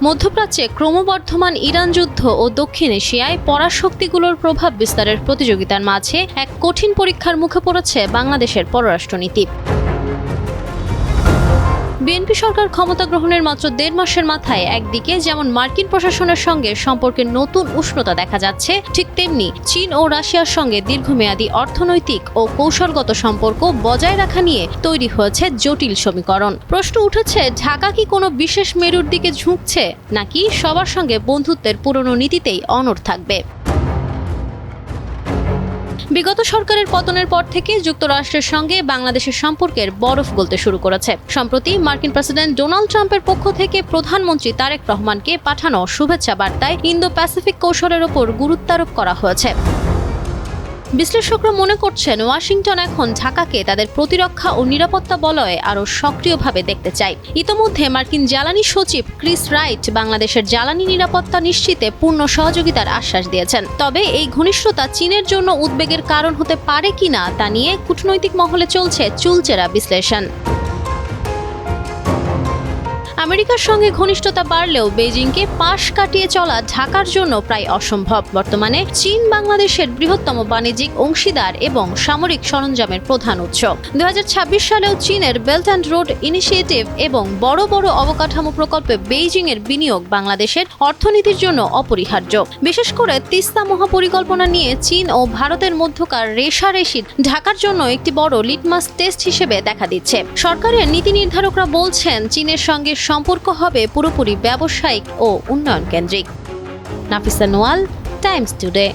মধ্যপ্রাচ্যে ক্রমবর্ধমান ইরান যুদ্ধ ও দক্ষিণ এশিয়ায় পরাশক্তিগুলোর প্রভাব বিস্তারের প্রতিযোগিতার মাঝে এক কঠিন পরীক্ষার মুখে পড়েছে বাংলাদেশের পররাষ্ট্রনীতি। বিএনপি সরকার ক্ষমতা গ্রহণের মাত্র ১.৫ মাসের মাথায় একদিকে যেমন মার্কিন প্রশাসনের সঙ্গে সম্পর্কের নতুন উষ্ণতা দেখা যাচ্ছে, ঠিক তেমনি চীন ও রাশিয়ার সঙ্গে দীর্ঘমেয়াদী অর্থনৈতিক ও কৌশলগত সম্পর্ক বজায় রাখা নিয়ে তৈরি হয়েছে জটিল সমীকরণ। প্রশ্ন উঠেছে, ঢাকা কি কোনো বিশেষ মেরুর দিকে ঝুঁকছে, নাকি সবার সঙ্গে বন্ধুত্বের পুরনো নীতিতেই অনড় থাকবে? বিগত সরকারের পতনের পর থেকে যুক্তরাষ্ট্রের সঙ্গে বাংলাদেশের সম্পর্কের বরফ গলতে শুরু করেছে। সম্প্রতি মার্কিন প্রেসিডেন্ট ডোনাল্ড ট্রাম্পের পক্ষ থেকে প্রধানমন্ত্রী তারেক রহমানকে পাঠানো শুভেচ্ছা বার্তায় ইন্দো প্যাসিফিক কৌশলের ওপর গুরুত্বারোপ করা হয়েছে। বিশ্লেষকরা মনে করছেন, ওয়াশিংটন এখন ঢাকাকে তাদের প্রতিরক্ষা ও নিরাপত্তা বলয়ে আরও সক্রিয়ভাবে দেখতে চায়। ইতোমধ্যে মার্কিন জ্বালানি সচিব ক্রিস রাইট বাংলাদেশের জ্বালানি নিরাপত্তা নিশ্চিতে পূর্ণ সহযোগিতার আশ্বাস দিয়েছেন। তবে এই ঘনিষ্ঠতা চীনের জন্য উদ্বেগের কারণ হতে পারে কিনা তা নিয়ে কূটনৈতিক মহলে চলছে চুলচেরা বিশ্লেষণ। আমেরিকার সঙ্গে ঘনিষ্ঠতা বাড়লেও বেজিংকে পাশ কাটিয়ে চলা ঢাকার জন্য প্রায় অসম্ভব। বর্তমানে চীন বাংলাদেশের বৃহত্তম বাণিজ্যিক অংশীদার এবং সামরিক সরঞ্জামের প্রধান উৎস। ২০২৬ সালেও চীনের বেল্ট অ্যান্ড রোড ইনিশিয়েটিভ এবং বড় বড় অবকাঠামো প্রকল্পে বেইজিংয়ের বিনিয়োগ বাংলাদেশের অর্থনীতির জন্য অপরিহার্য। বিশেষ করে তিস্তা মহাপরিকল্পনা নিয়ে চীন ও ভারতের মধ্যকার রেষারেষি ঢাকার জন্য একটি বড় লিটমাস টেস্ট হিসেবে দেখা দিচ্ছে। সরকারের নীতি নির্ধারকরা বলছেন, চীনের সঙ্গে সম্পর্ক হবে পুরোপুরি ব্যবসায়িক ও উন্নয়ন কেন্দ্রিক। Nafisa Noyal, Times today.